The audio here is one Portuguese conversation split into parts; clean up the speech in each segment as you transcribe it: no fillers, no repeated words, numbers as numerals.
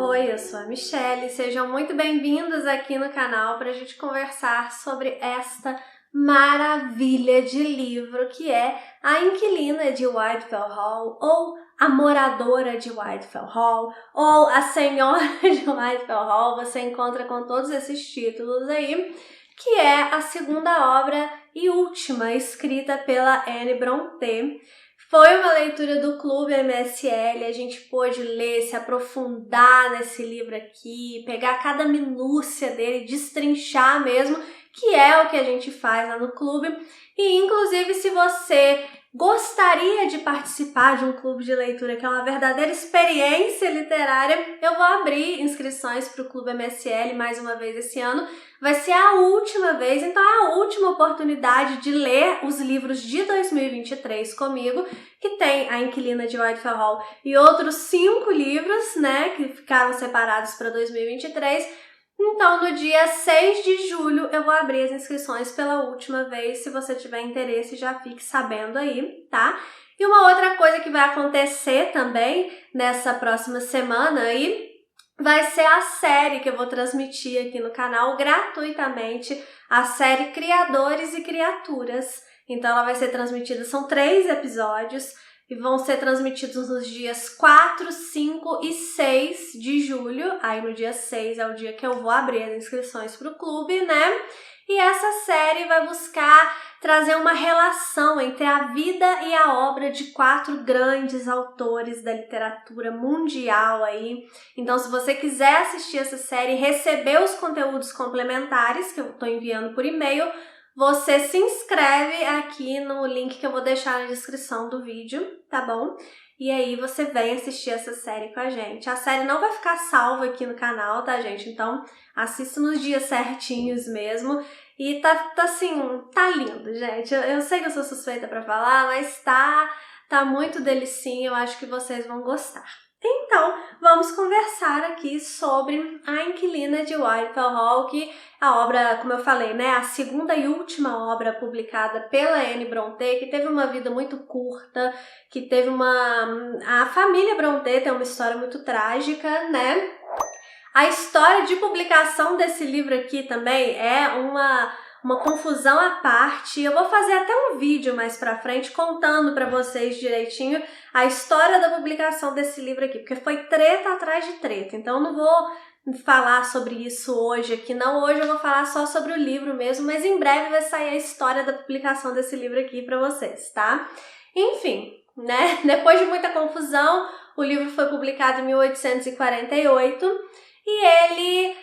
Oi, eu sou a Michelle, sejam muito bem-vindos aqui no canal para a gente conversar sobre esta maravilha de livro que é A Inquilina de Whitefell Hall, ou A Moradora de Whitefell Hall, ou A Senhora de Whitefell Hall. Você encontra com todos esses títulos aí, que é a segunda obra e última escrita pela Anne Brontë. Foi uma leitura do Clube MSL, a gente pôde ler, se aprofundar nesse livro aqui, pegar cada minúcia dele, destrinchar mesmo, que é o que a gente faz lá no clube. E inclusive, se você gostaria de participar de um clube de leitura, que é uma verdadeira experiência literária, eu vou abrir inscrições para o Clube MSL mais uma vez esse ano. Vai ser a última vez, então é a última oportunidade de ler os livros de 2023 comigo, que tem A Inquilina de Whitefell Hall e outros 5 livros, né, que ficaram separados para 2023. Então, no dia 6 de julho, eu vou abrir as inscrições pela última vez. Se você tiver interesse, já fique sabendo aí, tá? E uma outra coisa que vai acontecer também nessa próxima semana aí, vai ser a série que eu vou transmitir aqui no canal gratuitamente, a série Criadores e Criaturas. Então ela vai ser transmitida, são 3 episódios e vão ser transmitidos nos dias 4, 5 e 6 de julho. Aí no dia 6 é o dia que eu vou abrir as inscrições para o clube, né? E essa série vai buscar trazer uma relação entre a vida e a obra de 4 grandes autores da literatura mundial aí. Então, se você quiser assistir essa série e receber os conteúdos complementares que eu estou enviando por e-mail, você se inscreve aqui no link que eu vou deixar na descrição do vídeo, tá bom? E aí você vem assistir essa série com a gente. A série não vai ficar salva aqui no canal, tá, gente? Então, assista nos dias certinhos mesmo. E tá assim, tá lindo, gente. Eu sei que eu sou suspeita pra falar, mas tá muito delicinho. Eu acho que vocês vão gostar. Então, vamos conversar aqui sobre A Inquilina de Whitefell Hall, que a obra, como eu falei, né, a segunda e última obra publicada pela Anne Brontë, que teve uma vida muito curta, que teve a família Brontë tem uma história muito trágica, né? A história de publicação desse livro aqui também é uma confusão à parte. Eu vou fazer até um vídeo mais pra frente contando pra vocês direitinho a história da publicação desse livro aqui, porque foi treta atrás de treta. Então eu não vou falar sobre isso hoje aqui, não. Hoje eu vou falar só sobre o livro mesmo, mas em breve vai sair a história da publicação desse livro aqui pra vocês, tá? Enfim, né? Depois de muita confusão, o livro foi publicado em 1848 e ele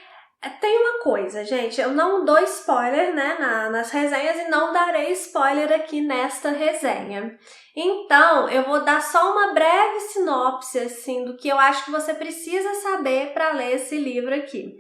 tem uma coisa, gente, eu não dou spoiler, né, nas resenhas e não darei spoiler aqui nesta resenha. Então, eu vou dar só uma breve sinopse, assim, do que eu acho que você precisa saber para ler esse livro aqui.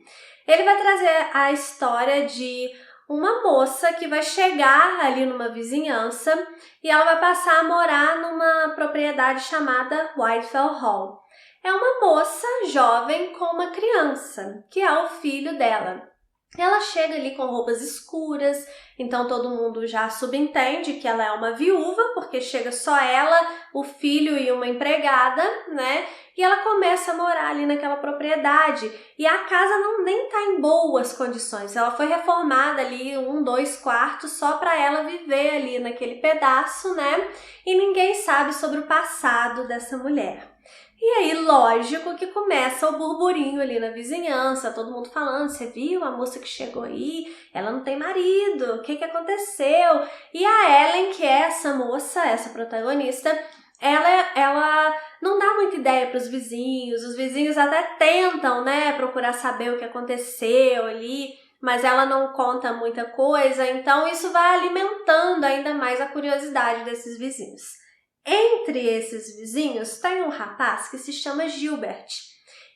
Ele vai trazer a história de uma moça que vai chegar ali numa vizinhança e ela vai passar a morar numa propriedade chamada Whitefell Hall. É uma moça jovem com uma criança, que é o filho dela. Ela chega ali com roupas escuras, então todo mundo já subentende que ela é uma viúva, porque chega só ela, o filho e uma empregada, né? E ela começa a morar ali naquela propriedade. E a casa nem tá em boas condições. Ela foi reformada ali, 1, 2 quartos, só para ela viver ali naquele pedaço, né? E ninguém sabe sobre o passado dessa mulher. E aí, lógico que começa o burburinho ali na vizinhança, todo mundo falando, você viu a moça que chegou aí? Ela não tem marido, o que aconteceu? E a Ellen, que é essa moça, essa protagonista, ela não dá muita ideia para os vizinhos até tentam, né, procurar saber o que aconteceu ali, mas ela não conta muita coisa, então isso vai alimentando ainda mais a curiosidade desses vizinhos. Entre esses vizinhos tem um rapaz que se chama Gilbert.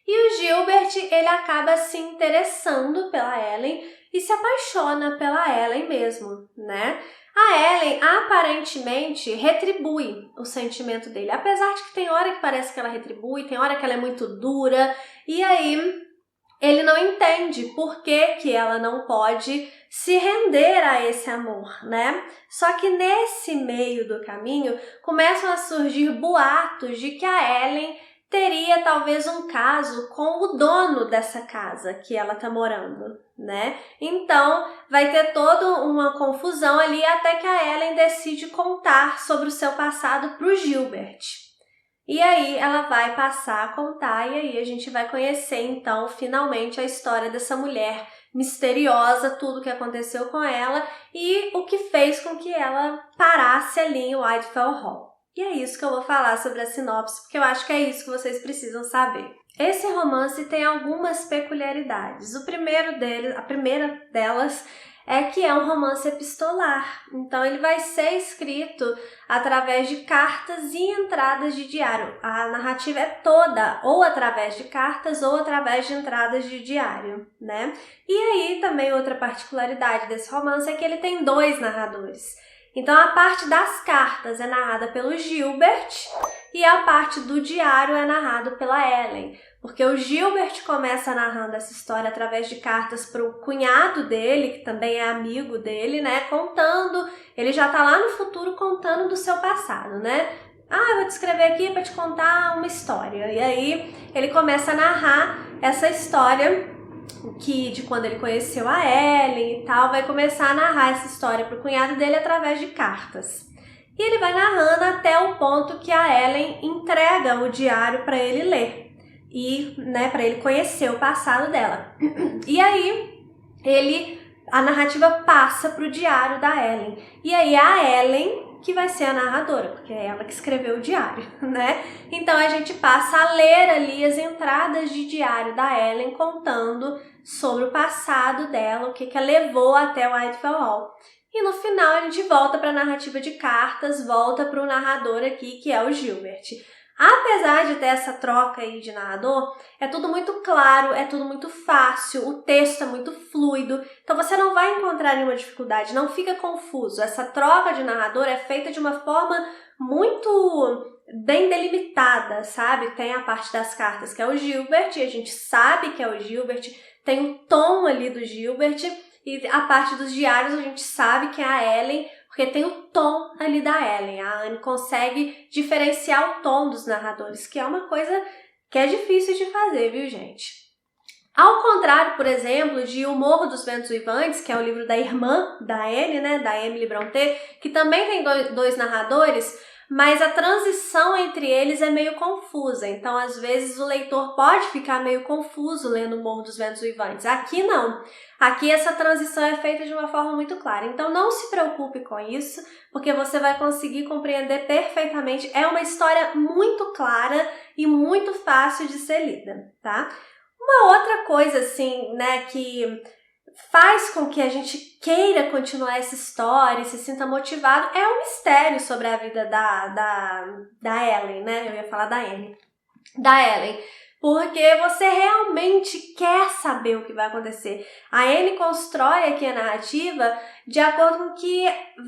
E o Gilbert, ele acaba se interessando pela Ellen e se apaixona pela Ellen mesmo, né? A Ellen aparentemente retribui o sentimento dele, apesar de que tem hora que parece que ela retribui, tem hora que ela é muito dura, e aí ele não entende por que ela não pode se render a esse amor, né? Só que nesse meio do caminho começam a surgir boatos de que a Ellen teria talvez um caso com o dono dessa casa que ela tá morando, né? Então, vai ter toda uma confusão ali até que a Ellen decide contar sobre o seu passado pro Gilbert. E aí ela vai passar a contar e aí a gente vai conhecer então finalmente a história dessa mulher misteriosa, tudo que aconteceu com ela e o que fez com que ela parasse ali em Whitefell Hall. E é isso que eu vou falar sobre a sinopse, porque eu acho que é isso que vocês precisam saber. Esse romance tem algumas peculiaridades. A primeira delas é que é um romance epistolar. Então ele vai ser escrito através de cartas e entradas de diário. A narrativa é toda ou através de cartas ou através de entradas de diário, né? E aí também outra particularidade desse romance é que ele tem 2 narradores. Então a parte das cartas é narrada pelo Gilbert e a parte do diário é narrado pela Ellen. Porque o Gilbert começa narrando essa história através de cartas para o cunhado dele, que também é amigo dele, né? Contando, ele já tá lá no futuro contando do seu passado, né? Eu vou te escrever aqui para te contar uma história. E aí ele começa a narrar essa história de quando ele conheceu a Ellen e tal, vai começar a narrar essa história para o cunhado dele através de cartas. E ele vai narrando até o ponto que a Ellen entrega o diário para ele ler. E, né, para ele conhecer o passado dela. E aí, a narrativa passa para o diário da Ellen. E aí, a Ellen que vai ser a narradora, porque é ela que escreveu o diário, né? Então, a gente passa a ler ali as entradas de diário da Ellen contando sobre o passado dela, o que a levou até o Whitefell Hall. E no final, a gente volta para a narrativa de cartas, volta para o narrador aqui, que é o Gilbert. Apesar de ter essa troca aí de narrador, é tudo muito claro, é tudo muito fácil, o texto é muito fluido, então você não vai encontrar nenhuma dificuldade, não fica confuso. Essa troca de narrador é feita de uma forma muito bem delimitada, sabe? Tem a parte das cartas que é o Gilbert, e a gente sabe que é o Gilbert, tem o tom ali do Gilbert, e a parte dos diários a gente sabe que é a Ellen, porque tem o tom ali da Ellen. A Anne consegue diferenciar o tom dos narradores, que é uma coisa que é difícil de fazer, viu, gente? Ao contrário, por exemplo, de O Morro dos Ventos Uivantes, que é o livro da irmã da Anne, né, da Emily Brontë, que também tem 2 narradores, mas a transição entre eles é meio confusa. Então, às vezes, o leitor pode ficar meio confuso lendo O Morro dos Ventos Uivantes. Aqui, não. Aqui, essa transição é feita de uma forma muito clara. Então, não se preocupe com isso, porque você vai conseguir compreender perfeitamente. É uma história muito clara e muito fácil de ser lida, tá? Uma outra coisa, assim, né, que faz com que a gente queira continuar essa história e se sinta motivado é um mistério sobre a vida da Ellen, né? Eu ia falar da Anne. Da Ellen. Porque você realmente quer saber o que vai acontecer. A Anne constrói aqui a narrativa de acordo com que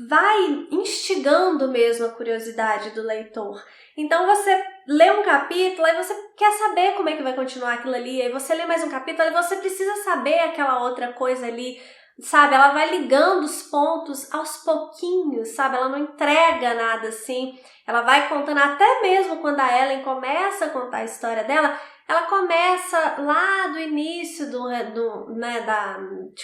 vai instigando mesmo a curiosidade do leitor. Então você lê um capítulo e você quer saber como é que vai continuar aquilo ali, aí você lê mais um capítulo e você precisa saber aquela outra coisa ali, sabe? Ela vai ligando os pontos aos pouquinhos, sabe? Ela não entrega nada assim, ela vai contando, até mesmo quando a Ellen começa a contar a história dela, ela começa lá do início de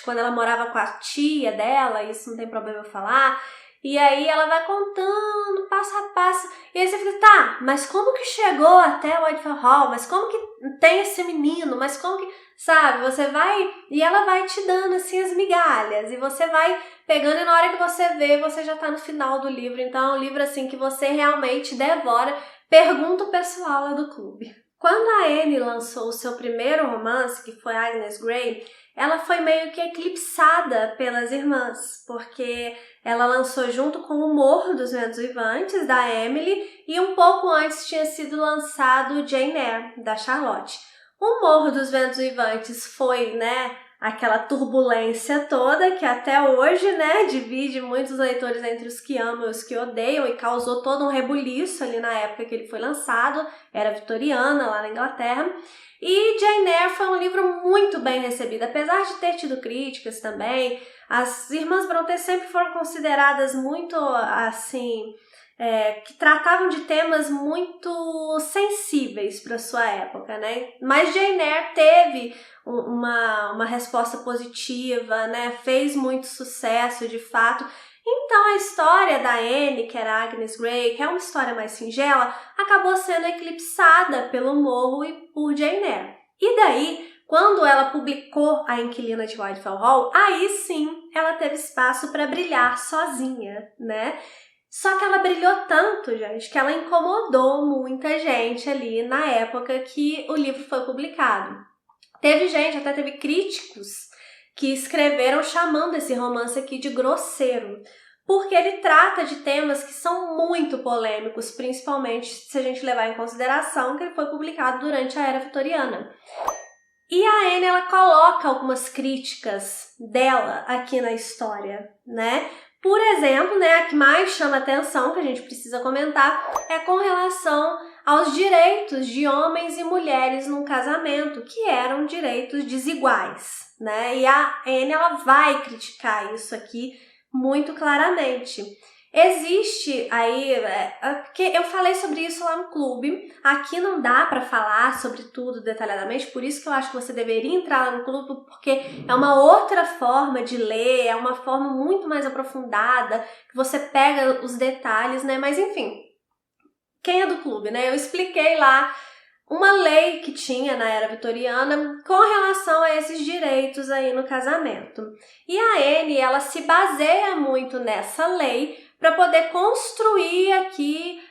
quando ela morava com a tia dela, isso não tem problema eu falar. E aí ela vai contando passo a passo. E aí você fica, tá, mas como que chegou até o Whitefell Hall? Mas como que tem esse menino? Mas como que... Sabe, você vai... E ela vai te dando, assim, as migalhas. E você vai pegando e na hora que você vê, você já tá no final do livro. Então é um livro, assim, que você realmente devora. Pergunta o pessoal lá do clube. Quando a Anne lançou o seu primeiro romance, que foi Agnes Grey, ela foi meio que eclipsada pelas irmãs, porque ela lançou junto com O Morro dos Ventos Uivantes, da Emily, e um pouco antes tinha sido lançado Jane Eyre, da Charlotte. O Morro dos Ventos Uivantes foi, né, aquela turbulência toda que até hoje, né, divide muitos leitores entre os que amam e os que odeiam e causou todo um rebuliço ali na época que ele foi lançado, era vitoriana lá na Inglaterra. E Jane Eyre foi um livro muito bem recebido, apesar de ter tido críticas também. As irmãs Brontë sempre foram consideradas muito, assim, que tratavam de temas muito sensíveis para sua época, né? Mas Jane Eyre teve uma resposta positiva, né? Fez muito sucesso, de fato. Então a história da Anne, que era Agnes Grey, que é uma história mais singela, acabou sendo eclipsada pelo Morro e por Jane Eyre. E daí, quando ela publicou A Inquilina de Whitefell Hall, aí sim ela teve espaço para brilhar sozinha, né? Só que ela brilhou tanto, gente, que ela incomodou muita gente ali na época que o livro foi publicado. Teve gente, até teve críticos que escreveram chamando esse romance aqui de grosseiro, porque ele trata de temas que são muito polêmicos, principalmente se a gente levar em consideração que ele foi publicado durante a Era Vitoriana. E a Anne, ela coloca algumas críticas dela aqui na história, né? Por exemplo, né, a que mais chama atenção, que a gente precisa comentar, é com relação aos direitos de homens e mulheres num casamento, que eram direitos desiguais, né? E a Anne, ela vai criticar isso aqui muito claramente. Existe aí, porque eu falei sobre isso lá no clube, aqui não dá para falar sobre tudo detalhadamente, por isso que eu acho que você deveria entrar lá no clube, porque é uma outra forma de ler, é uma forma muito mais aprofundada, que você pega os detalhes, né? Mas enfim, quem é do clube, né? Eu expliquei lá uma lei que tinha na Era Vitoriana com relação a esses direitos aí no casamento. E a Anne, ela se baseia muito nessa lei para poder construir aqui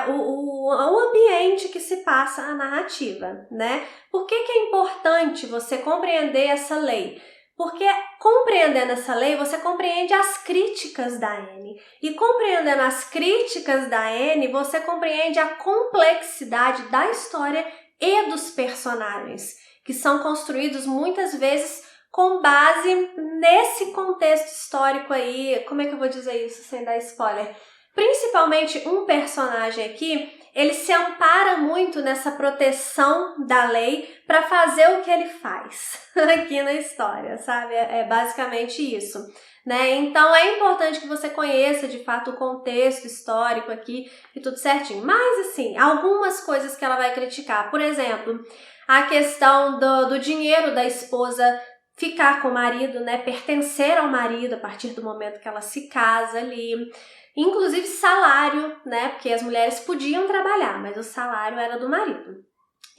o ambiente que se passa a narrativa, né? Por que é importante você compreender essa lei? Porque compreendendo essa lei, você compreende as críticas da Anne. E compreendendo as críticas da Anne, você compreende a complexidade da história e dos personagens, que são construídos muitas vezes com base nesse contexto histórico aí. Como é que eu vou dizer isso sem dar spoiler? Principalmente um personagem aqui, ele se ampara muito nessa proteção da lei para fazer o que ele faz aqui na história, sabe? É basicamente isso, né? Então é importante que você conheça de fato o contexto histórico aqui e tudo certinho. Mas assim, algumas coisas que ela vai criticar, por exemplo, a questão do dinheiro da esposa ficar com o marido, né? Pertencer ao marido a partir do momento que ela se casa ali. Inclusive salário, né? Porque as mulheres podiam trabalhar, mas o salário era do marido.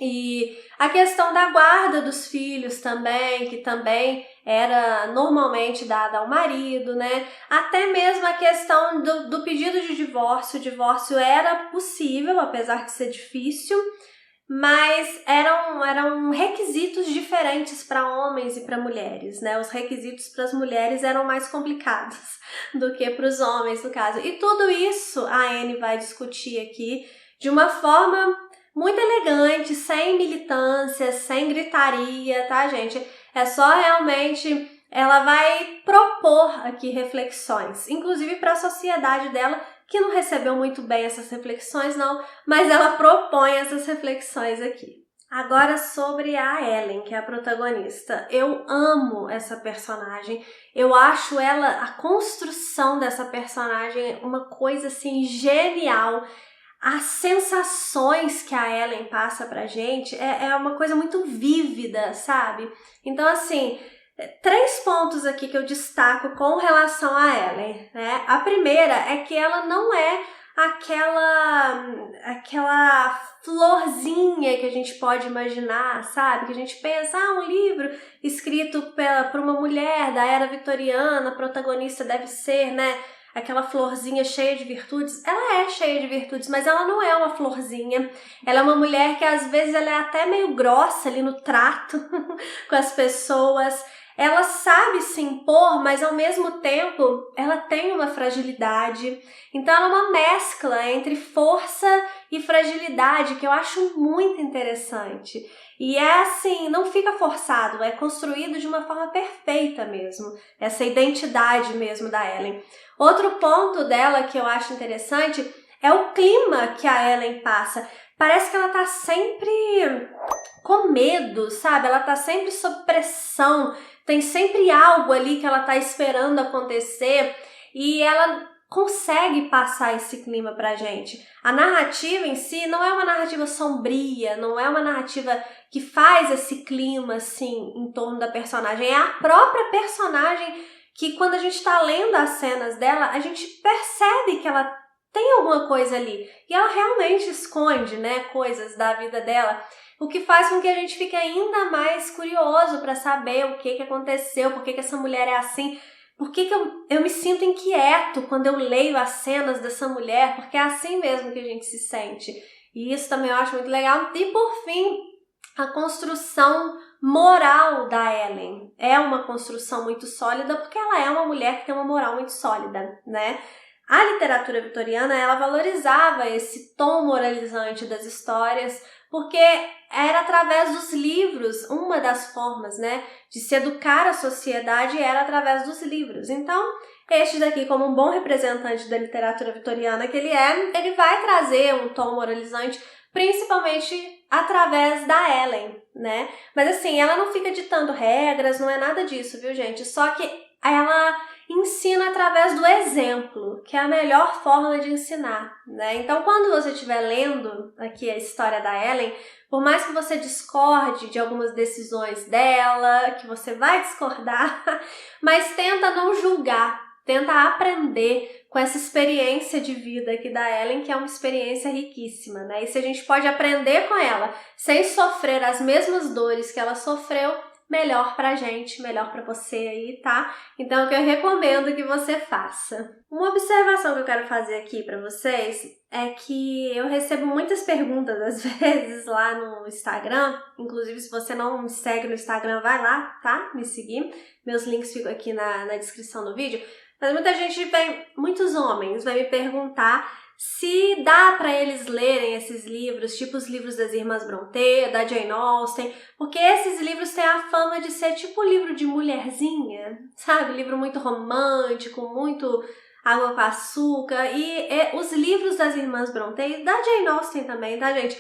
E a questão da guarda dos filhos também, que também era normalmente dada ao marido, né? Até mesmo a questão do pedido de divórcio. O divórcio era possível, apesar de ser difícil, mas eram requisitos diferentes para homens e para mulheres, né? Os requisitos para as mulheres eram mais complicados do que para os homens, no caso. E tudo isso a Anne vai discutir aqui de uma forma muito elegante, sem militância, sem gritaria, tá, gente? É só realmente... Ela vai propor aqui reflexões, inclusive para a sociedade dela, que não recebeu muito bem essas reflexões, não, mas ela propõe essas reflexões aqui. Agora sobre a Ellen, que é a protagonista. Eu amo essa personagem, eu acho ela, a construção dessa personagem, uma coisa assim genial. As sensações que a Ellen passa pra gente é uma coisa muito vívida, sabe? Então assim... 3 pontos aqui que eu destaco com relação a Ellen, né? A primeira é que ela não é aquela florzinha que a gente pode imaginar, sabe? Que a gente pensa, um livro escrito por uma mulher da Era Vitoriana, a protagonista deve ser, né? Aquela florzinha cheia de virtudes. Ela é cheia de virtudes, mas ela não é uma florzinha. Ela é uma mulher que às vezes ela é até meio grossa ali no trato com as pessoas. Ela sabe se impor, mas ao mesmo tempo ela tem uma fragilidade. Então ela é uma mescla entre força e fragilidade que eu acho muito interessante. E é assim, não fica forçado, é construído de uma forma perfeita mesmo, essa identidade mesmo da Ellen. Outro ponto dela que eu acho interessante é o clima que a Ellen passa. Parece que ela tá sempre com medo, sabe? Ela tá sempre sob pressão, tem sempre algo ali que ela tá esperando acontecer e ela consegue passar esse clima pra gente. A narrativa em si não é uma narrativa sombria, não é uma narrativa que faz esse clima, assim, em torno da personagem. É a própria personagem que, quando a gente tá lendo as cenas dela, a gente percebe que ela tem alguma coisa ali. E ela realmente esconde, né, coisas da vida dela, o que faz com que a gente fique ainda mais curioso para saber o que aconteceu, por que essa mulher é assim. Por que eu me sinto inquieto quando eu leio as cenas dessa mulher? Porque é assim mesmo que a gente se sente. E isso também eu acho muito legal. E por fim, a construção moral da Ellen. É uma construção muito sólida porque ela é uma mulher que tem uma moral muito sólida, né? A literatura vitoriana, ela valorizava esse tom moralizante das histórias, porque era através dos livros, uma das formas, né, de se educar a sociedade era através dos livros. Então, este daqui, como um bom representante da literatura vitoriana que ele vai trazer um tom moralizante, principalmente através da Ellen, né? Mas assim, ela não fica ditando regras, não é nada disso, viu, gente? Só que ela ensina através do exemplo, que é a melhor forma de ensinar, né? Então, quando você estiver lendo aqui a história da Ellen, por mais que você discorde de algumas decisões dela, que você vai discordar, mas tenta não julgar, tenta aprender com essa experiência de vida aqui da Ellen, que é uma experiência riquíssima, né? E se a gente pode aprender com ela sem sofrer as mesmas dores que ela sofreu, melhor pra gente, melhor pra você aí, tá? Então, o que eu recomendo que você faça. Uma observação que eu quero fazer aqui pra vocês é que eu recebo muitas perguntas, às vezes, lá no Instagram. Inclusive, se você não me segue no Instagram, vai lá, tá? Me seguir. Meus links ficam aqui na descrição do vídeo. Mas muitos homens vão me perguntar se dá para eles lerem esses livros, tipo os livros das Irmãs Brontë, da Jane Austen, porque esses livros têm a fama de ser tipo livro de mulherzinha, sabe? Livro muito romântico, muito água com açúcar, e os livros das Irmãs Brontë, e da Jane Austen também, tá, gente?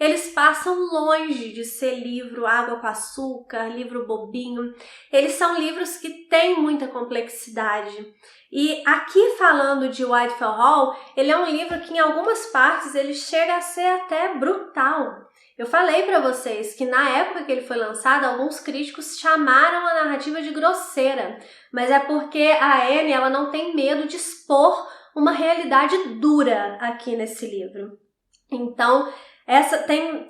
Eles passam longe de ser livro água com açúcar, livro bobinho. Eles são livros que têm muita complexidade. E aqui falando de Whitefell Hall, ele é um livro que em algumas partes ele chega a ser até brutal. Eu falei para vocês que na época que ele foi lançado, alguns críticos chamaram a narrativa de grosseira, mas é porque a Anne ela não tem medo de expor uma realidade dura aqui nesse livro. Então,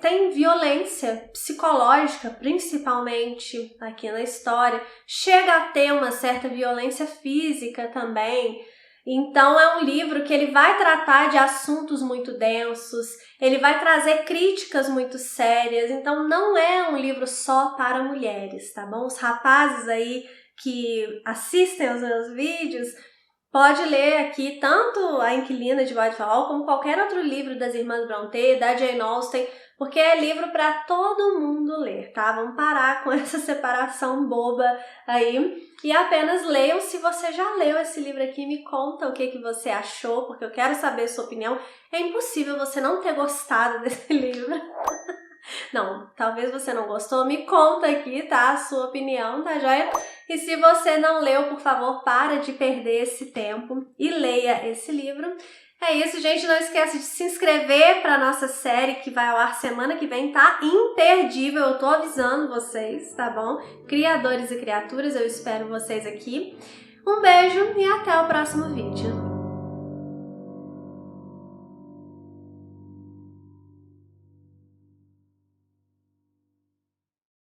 tem violência psicológica, principalmente aqui na história. Chega a ter uma certa violência física também. Então, é um livro que ele vai tratar de assuntos muito densos, ele vai trazer críticas muito sérias. Então, não é um livro só para mulheres, tá bom? Os rapazes aí que assistem aos meus vídeos, pode ler aqui tanto A Inquilina de Whitefell Hall como qualquer outro livro das Irmãs Brontë, da Jane Austen, porque é livro para todo mundo ler, tá? Vamos parar com essa separação boba aí e apenas leiam se você já leu esse livro aqui. Me conta o que você achou, porque eu quero saber a sua opinião. É impossível você não ter gostado desse livro. Não, talvez você não gostou, me conta aqui, tá? A sua opinião, tá joia? E se você não leu, por favor, para de perder esse tempo e leia esse livro. É isso, gente. Não esqueça de se inscrever para nossa série que vai ao ar semana que vem, tá? Imperdível, eu tô avisando vocês, tá bom? Criadores e criaturas, eu espero vocês aqui. Um beijo e até o próximo vídeo.